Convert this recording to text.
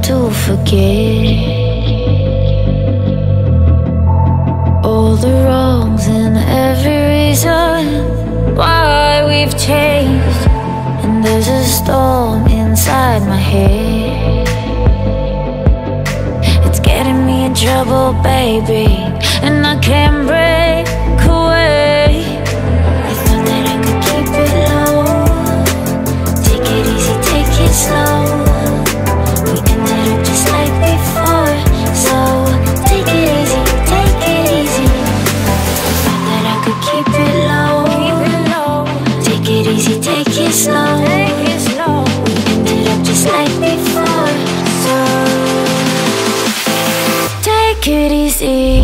to forget all the wrongs and every reason why we've changed. And there's a storm inside my head, it's getting me in trouble, baby, and I can't break away. I thought that I could keep it low, take it easy, take it slow. We ended up just like before, so take it easy, take it easy. I thought that I could keep it low, take it easy, take it slow. We ended up just like before, so take it easy.